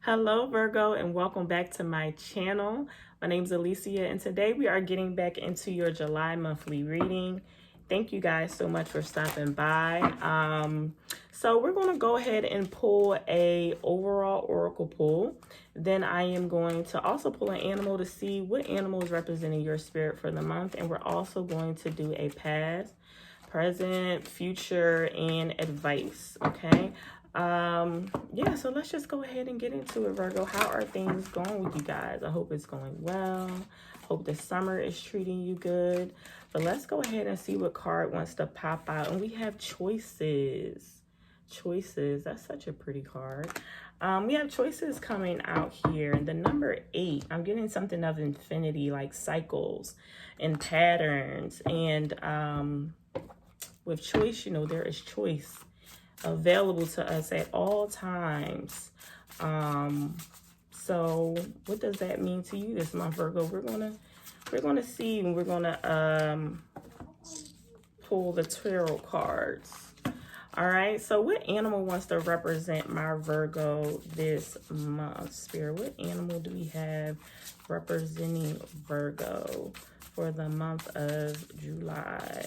Hello, Virgo, and welcome back to my channel. My name is Alicia, and today we are getting back into your July monthly reading. Thank you guys so much for stopping by. So we're going to go ahead and pull a overall oracle pull. Then I am going to also pull an animal to see what animal is representing your spirit for the month. And we're also going to do a past, present, future, and advice. Okay. Yeah, so let's just go ahead and get into it, Virgo. How are things going with you guys? I hope it's going well. Hope the summer is treating you good. But let's go ahead and see what card wants to pop out. And we have choices. Choices. That's such a pretty card. We have choices coming out here. And the number 8, I'm getting something of infinity, like cycles and patterns. And with choice, you know, there is choice available to us at all times. So what does that mean to you this month, Virgo? We're gonna see, and we're gonna pull the tarot cards. All right, so what animal wants to represent my Virgo this month, Spirit? What animal do we have representing Virgo for the month of July?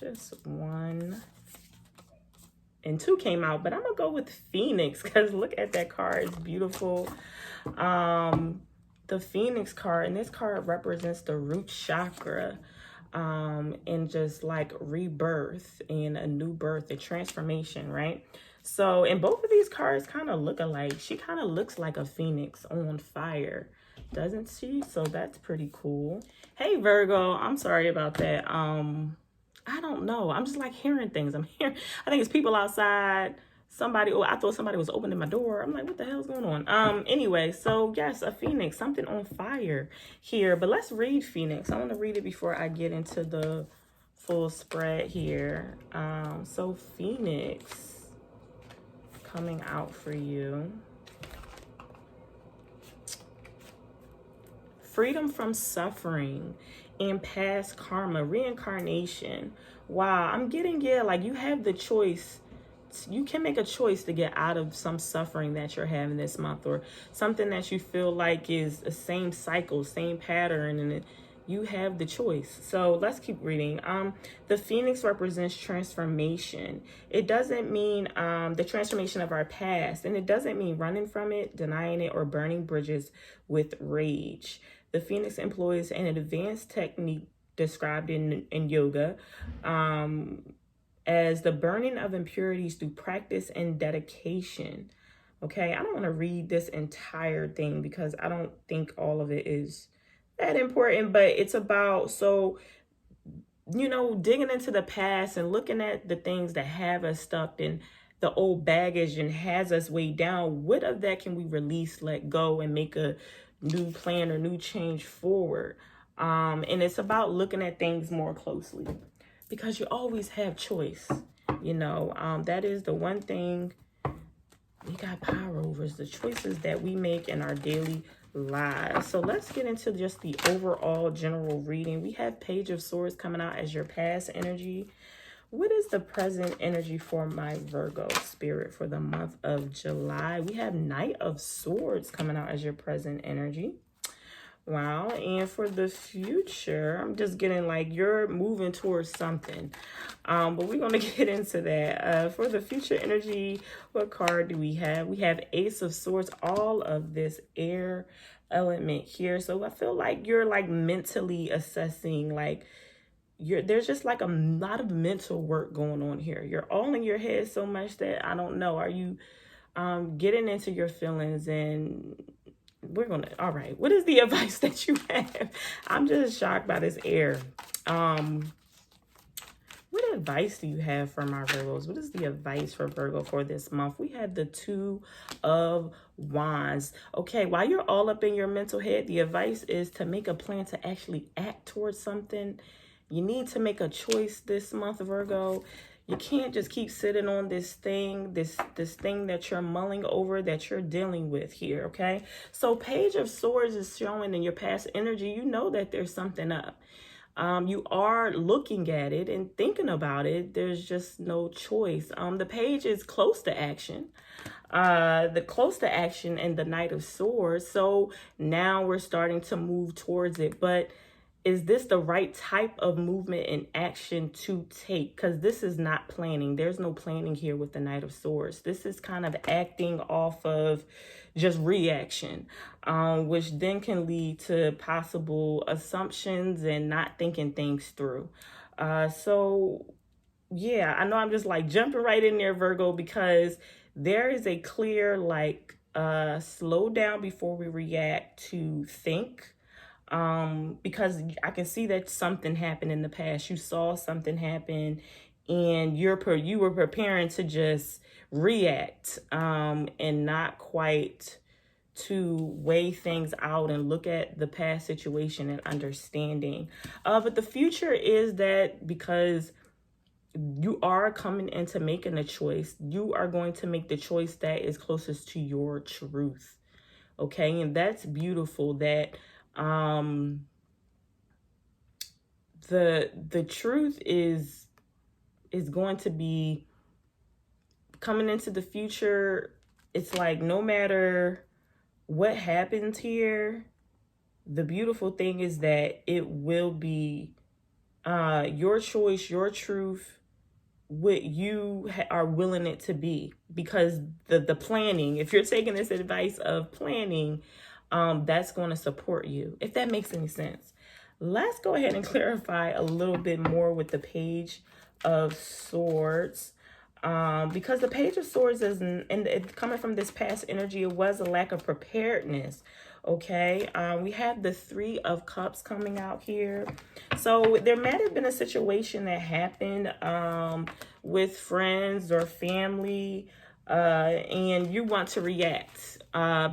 Just one. And 2 came out, but I'm gonna go with Phoenix because look at that card. It's beautiful. The Phoenix card, and this card represents the root chakra, and just like rebirth and a new birth, a transformation, right? So, and both of these cards kind of look alike. She kind of looks like a phoenix on fire, doesn't she? So that's pretty cool. Hey, Virgo, I'm sorry about that. I don't know. I'm just like hearing things. I think it's people outside. I thought somebody was opening my door. I'm like, what the hell's going on? Anyway, so yes, a phoenix, something on fire here. But let's read Phoenix. I want to read it before I get into the full spread here. So Phoenix coming out for you. Freedom from suffering and past karma, reincarnation. Wow, I'm getting, yeah, like you have the choice. You can make a choice to get out of some suffering that you're having this month, or something that you feel like is the same cycle, same pattern, and you have the choice. So let's keep reading. The Phoenix represents transformation. It doesn't mean the transformation of our past, and it doesn't mean running from it, denying it, or burning bridges with rage. The Phoenix employs an advanced technique described in yoga as the burning of impurities through practice and dedication. Okay, I don't want to read this entire thing because I don't think all of it is that important, but it's about, so, you know, digging into the past and looking at the things that have us stuck and the old baggage and has us weighed down. What of that can we release, let go, and make a new plan or new change forward? And it's about looking at things more closely, because you always have choice. You know, that is the one thing we got power over, is the choices that we make in our daily lives. So let's get into just the overall general reading. We have Page of Swords coming out as your past energy. What is the present energy for my Virgo spirit for the month of July? We have Knight of Swords coming out as your present energy. Wow. And for the future, I'm just getting like you're moving towards something. But we're going to get into that. For the future energy, what card do we have? We have Ace of Swords, all of this air element here. So I feel like you're like mentally assessing, like there's just like a lot of mental work going on here. You're all in your head so much that I don't know. Are you getting into your feelings? And we're gonna, all right, what is the advice that you have? I'm just shocked by this air. What advice do you have for my Virgos? What is the advice for Virgo for this month? We have the 2 of Wands. Okay, while you're all up in your mental head, the advice is to make a plan to actually act towards something. You need to make a choice this month, Virgo. You can't just keep sitting on this thing, this thing that you're mulling over, that you're dealing with here, okay? So Page of Swords is showing in your past energy, you know that there's something up. You are looking at it and thinking about it. There's just no choice. The page is close to action. the close to action and the Knight of Swords. So now we're starting to move towards it. But is this the right type of movement and action to take? Because this is not planning. There's no planning here with the Knight of Swords. This is kind of acting off of just reaction, which then can lead to possible assumptions and not thinking things through. So yeah, I know I'm just like jumping right in there, Virgo, because there is a clear like slow down before we react to think, because I can see that something happened in the past. You saw something happen and you were preparing to just react, and not quite to weigh things out and look at the past situation and understanding. But the future is that because you are coming into making a choice, you are going to make the choice that is closest to your truth. Okay, and that's beautiful. That the truth is going to be coming into the future. It's like no matter what happens here, the beautiful thing is that it will be your choice, your truth, what you are willing it to be. Because the planning, if you're taking this advice of planning, that's going to support you, if that makes any sense. Let's go ahead and clarify a little bit more with the Page of Swords, because the Page of Swords is, and it coming from this past energy, it was a lack of preparedness. Okay, we have the Three of Cups coming out here. So there might have been a situation that happened with friends or family, and you want to react,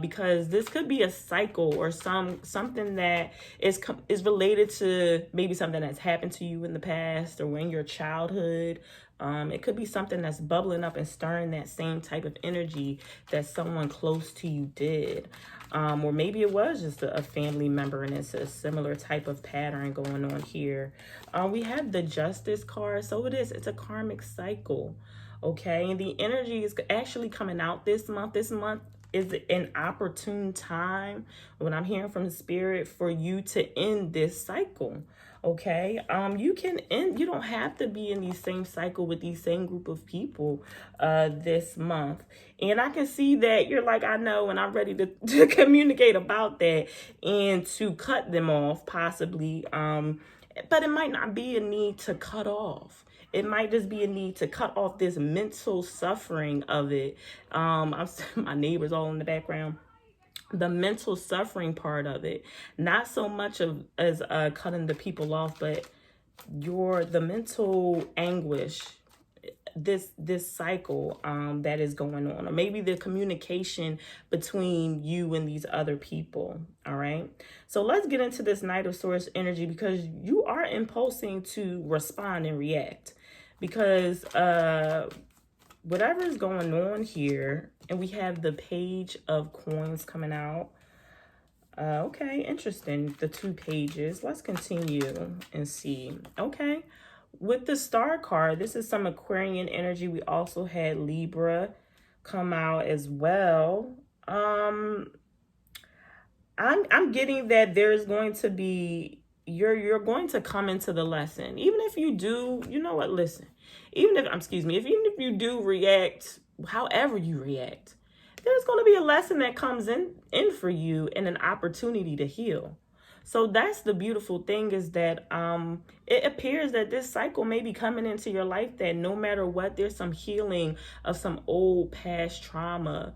because this could be a cycle or something that is related to maybe something that's happened to you in the past or in your childhood. It could be something that's bubbling up and stirring that same type of energy that someone close to you did. Or maybe it was just a family member and it's a similar type of pattern going on here. We have the Justice card. So it's a karmic cycle. Okay, and the energy is actually coming out this month. This month is an opportune time, what I'm hearing from the spirit, for you to end this cycle. Okay, you can end, you don't have to be in the same cycle with these same group of people this month. And I can see that you're like, I know, and I'm ready to communicate about that and to cut them off possibly. But it might not be a need to cut off. It might just be a need to cut off this mental suffering of it. My neighbors all in the background. The mental suffering part of it, not so much as cutting the people off, but the mental anguish, this cycle that is going on, or maybe the communication between you and these other people. All right, so let's get into this Knight of Swords energy, because you are impulsing to respond and react, because whatever is going on here, and we have the Page of Coins coming out. Okay, interesting. The two pages. Let's continue and see. Okay, with the Star card, this is some Aquarian energy. We also had Libra come out as well. I'm getting that there's going to be, you're going to come into the lesson. Even if you do, you know what, listen, even if you do react however you react, there's going to be a lesson that comes in for you and an opportunity to heal. So that's the beautiful thing, is that it appears that this cycle may be coming into your life, that no matter what, there's some healing of some old past trauma,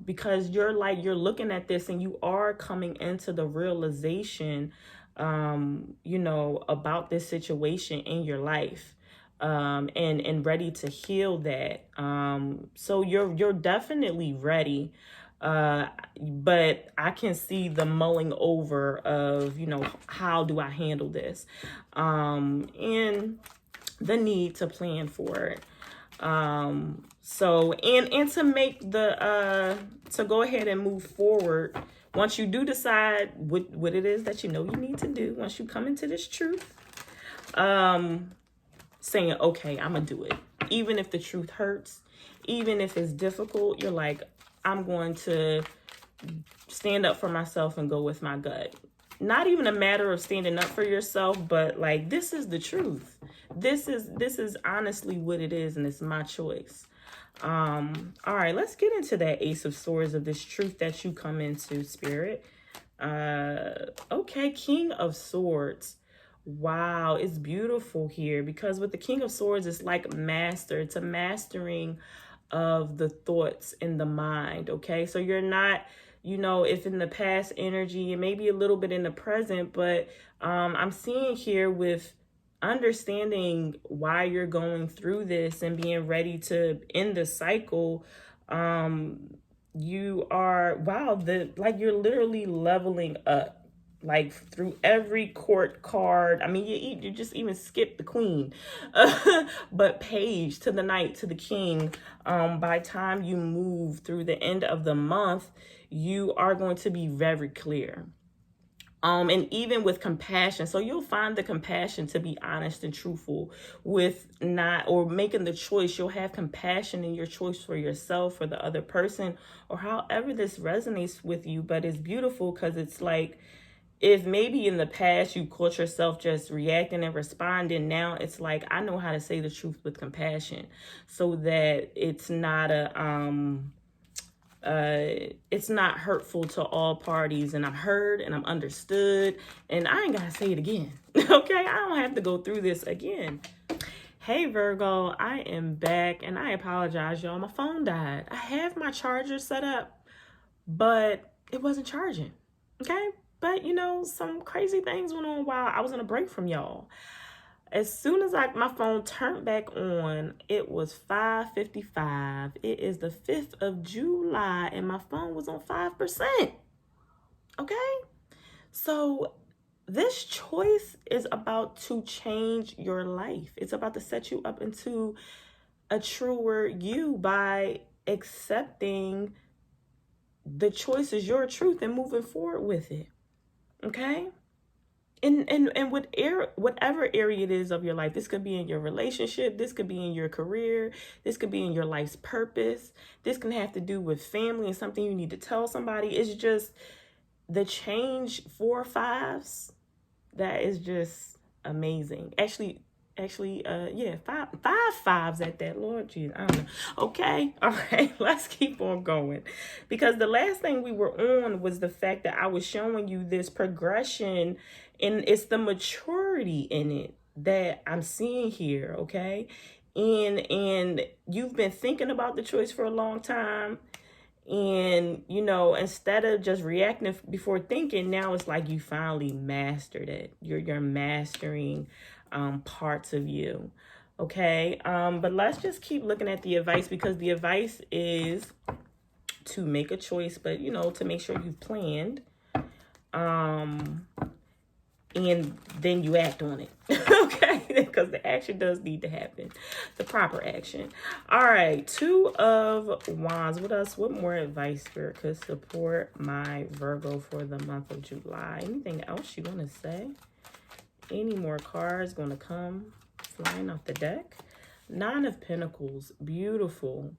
because you're looking at this and you are coming into the realization, about this situation in your life, and ready to heal that. So you're definitely ready. But I can see the mulling over of, how do I handle this? And the need to plan for it. So, and to make to go ahead and move forward, once you do decide what it is that you need to do, once you come into this truth, saying, okay, I'm gonna do it. Even if the truth hurts, Even if it's difficult, you're like, I'm going to stand up for myself and go with my gut. Not even a matter of standing up for yourself, but like, this is the truth. This is honestly what it is, and it's my choice. All right, let's get into that Ace of Swords, of this truth that you come into, Spirit. Okay, King of Swords. Wow, it's beautiful here, because with the King of Swords, it's like master. It's a mastering of the thoughts in the mind. Okay, so you're not, you know, if in the past energy and maybe a little bit in the present, but I'm seeing here with understanding why you're going through this and being ready to end the cycle. You are, wow, like you're literally leveling up. Like through every court card. I mean, you just even skip the queen. But page to the knight to the king. By time you move through the end of the month, you are going to be very clear. And even with compassion. So you'll find the compassion to be honest and truthful with not, or making the choice. You'll have compassion in your choice for yourself, for the other person, or however this resonates with you. But it's beautiful because it's like, if maybe in the past you caught yourself just reacting and responding, now it's like, I know how to say the truth with compassion, so that it's not it's not hurtful to all parties, and I'm heard and I'm understood, and I ain't gotta say it again. Okay, I don't have to go through this again. Hey Virgo, I am back, and I apologize, y'all. My phone died. I have my charger set up, but it wasn't charging. Okay. But, you know, some crazy things went on while I was on a break from y'all. As soon as my phone turned back on, it was 5:55. It is the 5th of July, and my phone was on 5%. Okay? So this choice is about to change your life. It's about to set you up into a truer you by accepting the choice is your truth and moving forward with it. Okay? And whatever area it is of your life, this could be in your relationship, this could be in your career, this could be in your life's purpose, this can have to do with family and something you need to tell somebody. It's just the change 4 5s. That is just amazing. Actually, yeah, five 5s at that. Lord Jesus, I don't know. Okay, all right, let's keep on going, because the last thing we were on was the fact that I was showing you this progression, and it's the maturity in it that I'm seeing here. Okay, and you've been thinking about the choice for a long time. And, you know, instead of just reacting before thinking, now it's like you finally mastered it. You're mastering parts of you. Okay. But let's just keep looking at the advice, because the advice is to make a choice, but, you know, to make sure you've planned. And then you act on it. Okay, because the action does need to happen, the proper action. All right, 2 of Wands. What else? What more advice Spirit could support my Virgo for the month of July? Anything else you want to say? Any more cards going to come flying off the deck? 9 of Pentacles, beautiful.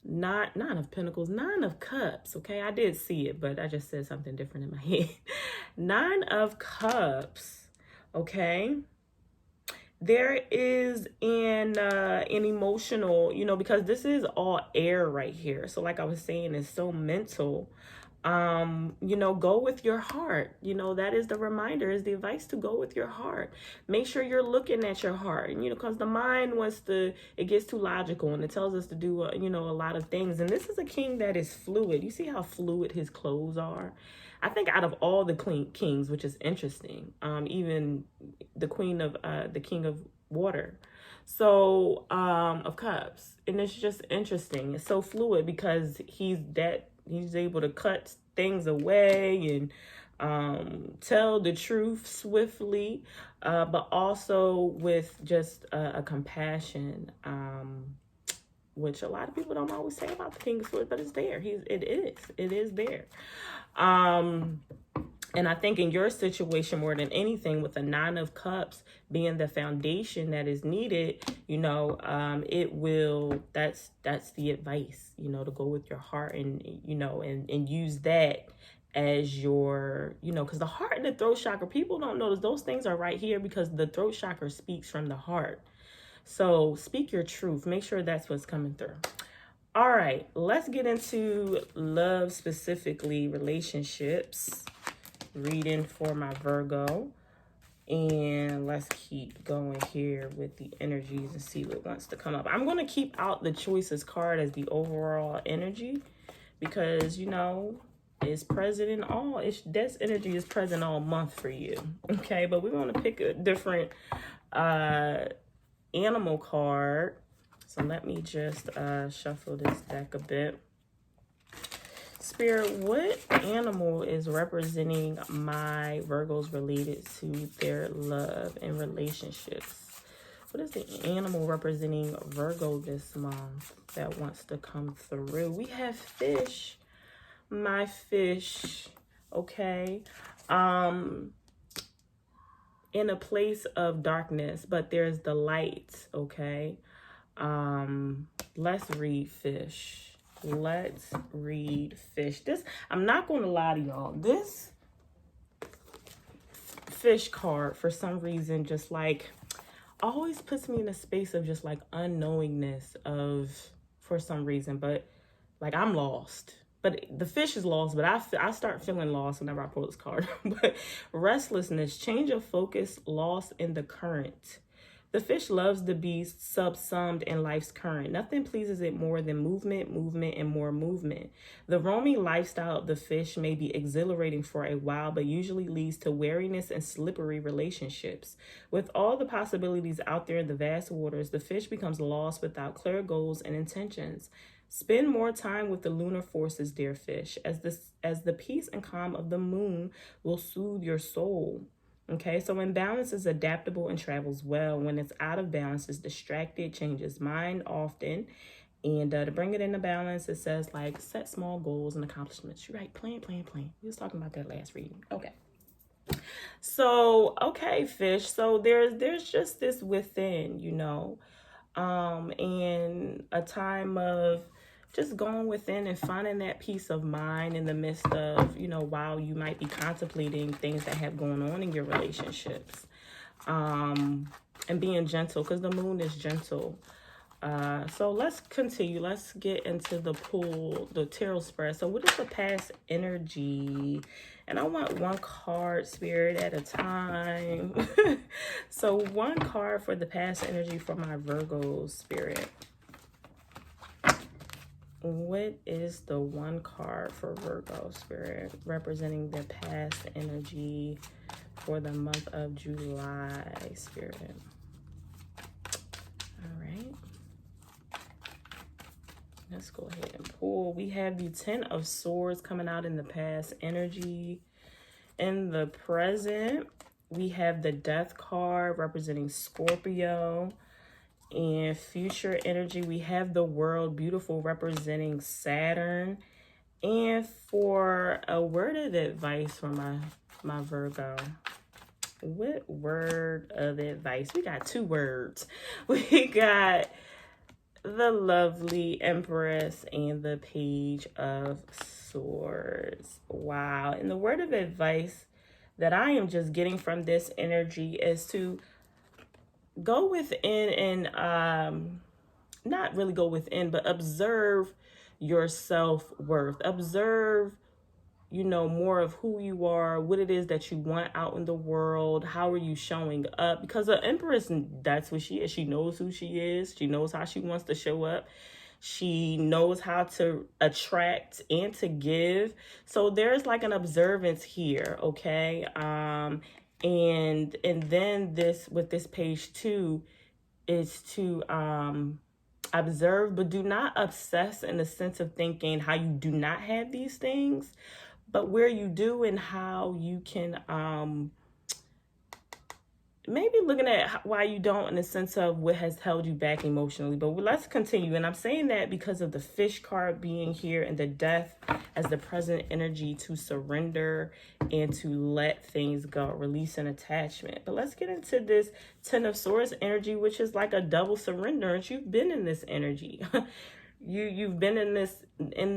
Nine of Pentacles, 9 of Cups. Okay, I did see it, but I just said something different in my head. 9 of Cups. Okay, there is an emotional, you know, because this is all air right here. So like I was saying, it's so mental. You know, go with your heart. You know, that is the reminder, is the advice to go with your heart. Make sure you're looking at your heart, you know, because the mind it gets too logical, and it tells us to do, you know, a lot of things. And this is a king that is fluid. You see how fluid his clothes are? I think out of all the kings, which is interesting, even the king of water. So, of cups. And it's just interesting. It's so fluid because he's able to cut things away and tell the truth swiftly, but also with just a compassion, which a lot of people don't always say about the King of Swords, but it's there. It is there. And I think in your situation, more than anything, with the 9 of Cups being the foundation that is needed, you know, it will, that's the advice, you know, to go with your heart and, you know, and use that as your, you know, because the heart and the throat chakra, people don't notice those things are right here because the throat chakra speaks from the heart. So speak your truth. Make sure that's what's coming through. All right, let's get into love, specifically relationships. Reading for my Virgo. And let's keep going here with the energies and see what wants to come up. I'm going to keep out the choices card as the overall energy because, you know, it's present in all. This energy is present all month for you. Okay, but we're going to pick a different animal card. So let me just shuffle this deck a bit. Spirit, what animal is representing my Virgos related to their love and relationships? What is the animal representing Virgo this month that wants to come through? We have fish, my fish, okay? In a place of darkness, but there's the light, okay? Let's read fish. Let's read fish. This, I'm not going to lie to y'all. This fish card, for some reason, just like always puts me in a space of just like unknowingness of, for some reason, but like I'm lost. But the fish is lost, but I start feeling lost whenever I pull this card. But restlessness, change of focus, lost in the current. The fish loves to be subsumed in life's current. Nothing pleases it more than movement, movement, and more movement. The roaming lifestyle of the fish may be exhilarating for a while, but usually leads to weariness and slippery relationships. With all the possibilities out there in the vast waters, the fish becomes lost without clear goals and intentions. Spend more time with the lunar forces, dear fish, as the peace and calm of the moon will soothe your soul. Okay, so when balance is adaptable and travels well, when it's out of balance, it's distracted, changes mind often. And to bring it into balance, it says like set small goals and accomplishments. You're right, plan. We was talking about that last reading. Okay. So, okay, fish. So there's just this within, you know, and a time of just going within and finding that peace of mind in the midst of, you know, while you might be contemplating things that have going on in your relationships, and being gentle because the moon is gentle. So let's continue. Let's get into the tarot spread. So what is the past energy? And I want one card, Spirit, at a time. So one card for the past energy for my Virgo, Spirit. What is the one card for Virgo, Spirit, representing the past energy for the month of July, Spirit? All right. Let's go ahead and pull. We have the 10 of Swords coming out in the past energy. In the present, we have the Death card representing Scorpio. And future energy, we have the World, beautiful, representing Saturn. And for a word of advice for my Virgo, what word of advice? We got 2 words. We got the lovely Empress and the Page of Swords. Wow. And the word of advice that I am just getting from this energy is to go within and not really go within, but observe your self-worth. Observe, you know, more of who you are, what it is that you want out in the world. How are you showing up? Because the Empress, that's what she is. She knows who she is. She knows how she wants to show up. She knows how to attract and to give. So there's like an observance here, okay? And then this, with this page 2, is to observe, but do not obsess in the sense of thinking how you do not have these things, but where you do and how you can maybe looking at why you don't in the sense of what has held you back emotionally. But let's continue. And I'm saying that because of the fish card being here and the death as the present energy to surrender and to let things go, release an attachment. But let's get into this Ten of Swords energy, which is like a double surrenderance. You've been in this energy. You've been in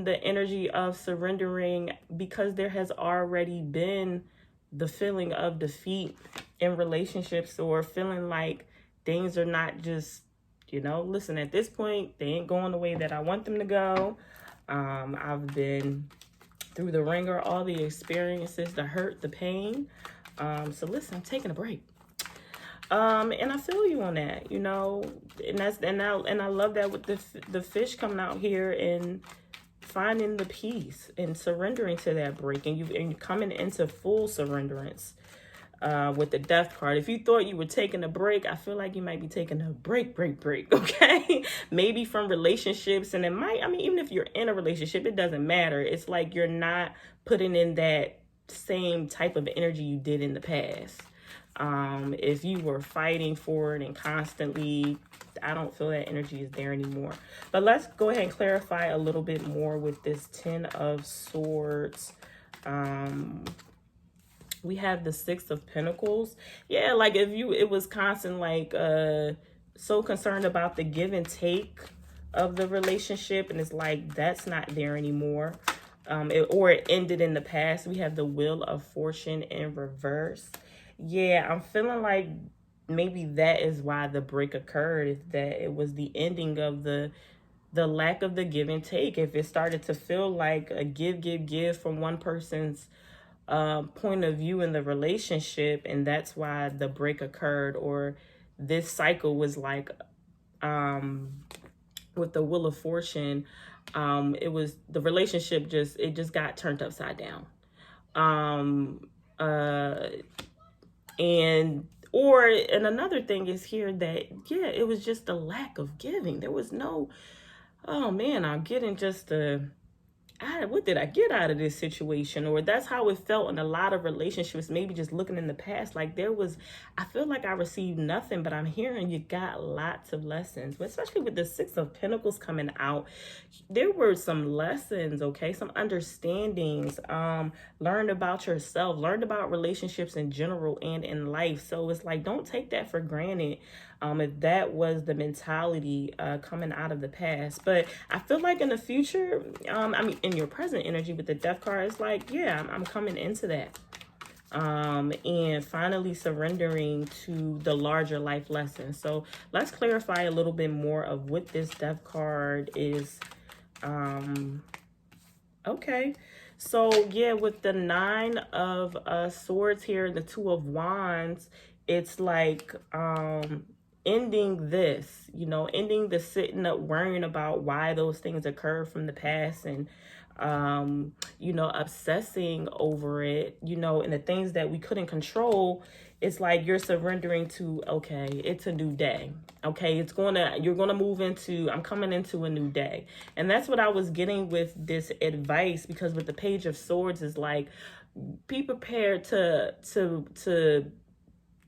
the energy of surrendering because there has already been the feeling of defeat in relationships, or feeling like things are not just, listen, at this point, they ain't going the way that I want them to go. I've been through the ringer, all the experiences, the hurt, the pain. So listen, I'm taking a break. And I feel you on that, and I love that with the fish coming out here and finding the peace and surrendering to that break, and you're coming into full surrenderance with the death card. If you thought you were taking a break, I feel like you might be taking a break, okay? Maybe from relationships, and even if you're in a relationship, it doesn't matter. It's like you're not putting in that same type of energy you did in the past. If you were fighting for it and constantly, I don't feel that energy is there anymore. But let's go ahead and clarify a little bit more with this Ten of Swords. We have the Six of Pentacles. Yeah, like it was constant, like, so concerned about the give and take of the relationship, and it's like that's not there anymore. It ended in the past. We have the Wheel of Fortune in reverse. Yeah, I'm feeling like maybe that is why the break occurred, is that it was the ending of the lack of the give and take. If it started to feel like a give from one person's point of view in the relationship, and that's why the break occurred, or this cycle was like, with the Wheel of Fortune, it was the relationship just got turned upside down. And another thing is here that, yeah, it was just a lack of giving. There was no, oh man, I'm getting just what did I get out of this situation? Or that's how it felt in a lot of relationships, maybe just looking in the past. Like I feel like I received nothing, but I'm hearing you got lots of lessons. But especially with the Six of Pentacles coming out, there were some lessons, okay? Some understandings, learned about yourself, learned about relationships in general and in life. So it's like, don't take that for granted. If that was the mentality coming out of the past. But I feel like in the future, in your present energy with the Death card, it's like, yeah, I'm coming into that. And finally surrendering to the larger life lessons. So let's clarify a little bit more of what this Death card is. Okay. So yeah, with the Nine of Swords here and the Two of Wands, it's like, ending this, ending the sitting up worrying about why those things occurred from the past, and obsessing over it, and the things that we couldn't control. It's like you're surrendering to, okay, it's a new day. Okay, you're gonna move into, I'm coming into a new day. And that's what I was getting with this advice, because with the Page of Swords is like, be prepared to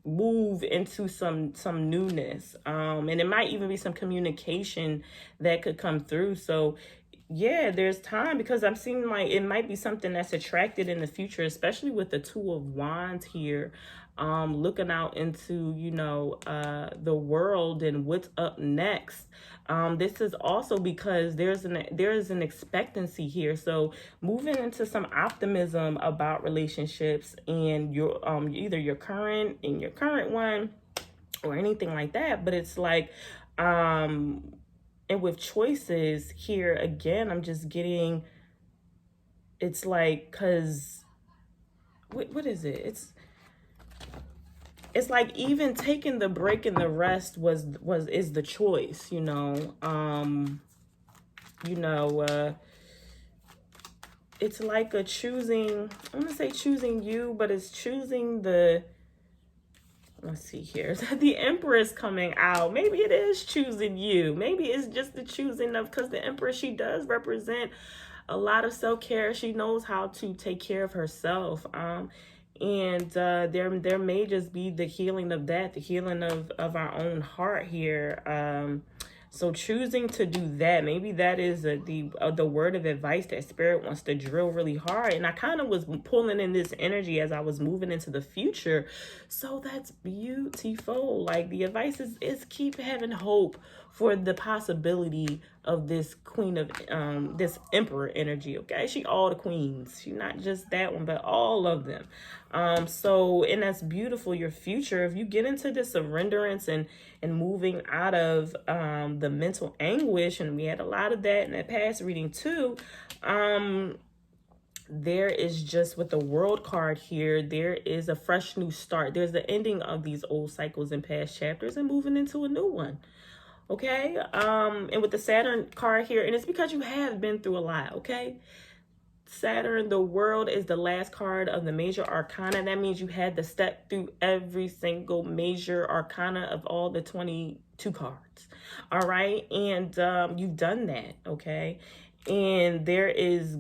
move into some newness, and it might even be some communication that could come through. So yeah, there's time, because I'm seeing like it might be something that's attracted in the future, especially with the Two of Wands here, looking out into the world and what's up next. This is also because there is an expectancy here, so moving into some optimism about relationships and your either your current one or anything like that. But it's like, and with choices here again, I'm just getting, it's like, because what is it? It's like even taking the break and the rest is the choice, it's like a choosing, I'm gonna say choosing you, but it's choosing let's see here, the Empress coming out. Maybe it is choosing you. Maybe it's just the choosing of, because the Empress, she does represent a lot of self-care. She knows how to take care of herself. And there may just be the healing of that, the healing of our own heart here. So choosing to do that, maybe that is the word of advice that Spirit wants to drill really hard. And I kind of was pulling in this energy as I was moving into the future. So that's beautiful. Like, the advice is keep having hope for the possibility of this queen of this emperor energy. Okay, she all the queens. She not just that one, but all of them. So, and that's beautiful. Your future, if you get into this surrenderance and moving out of the mental anguish, and we had a lot of that in that past reading too. There is just, with the World card here, there is a fresh new start. There's the ending of these old cycles and past chapters and moving into a new one. Okay, and with the Saturn card here, and it's because you have been through a lot. Okay, Saturn, the World, is the last card of the major arcana. That means you had to step through every single major arcana of all the 22 cards. All right, and you've done that. Okay, and there is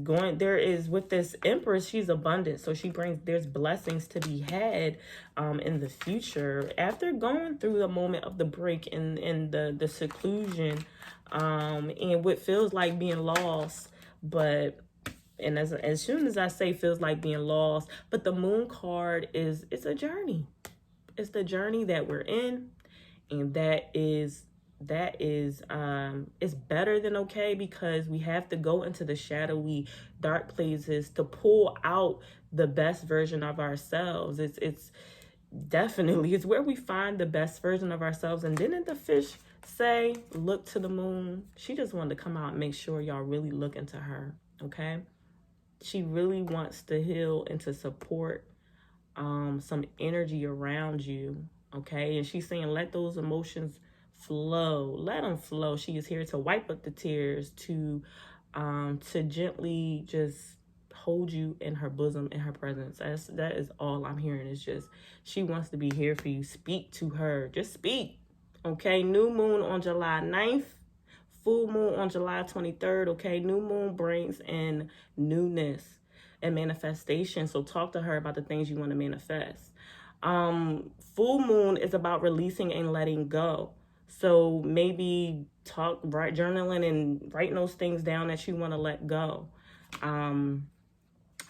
with this Empress, she's abundant, so there's blessings to be had in the future after going through the moment of the break and the seclusion, and what feels like being lost. But and as soon as I say feels like being lost, but the Moon card it's a journey. It's the journey that we're in, and that is it's better than okay, because we have to go into the shadowy dark places to pull out the best version of ourselves. It's definitely, it's where we find the best version of ourselves. And didn't the fish say, look to the moon? She just wanted to come out and make sure y'all really look into her. Okay, she really wants to heal and to support some energy around you. Okay, and she's saying, let those emotions flow, let them flow. She is here to wipe up the tears, to gently just hold you in her bosom, in her presence. That is all I'm hearing. Is just, she wants to be here for you. Speak to her, just speak. Okay, new moon on July 9th, full moon on July 23rd. Okay, new moon brings in newness and manifestation. So talk to her about the things you want to manifest. Full moon is about releasing and letting go. So maybe journaling and writing those things down that you want to let go.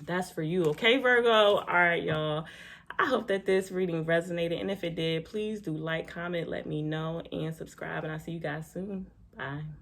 That's for you. Okay, Virgo. All right, y'all. I hope that this reading resonated. And if it did, please do like, comment, let me know, and subscribe. And I'll see you guys soon. Bye.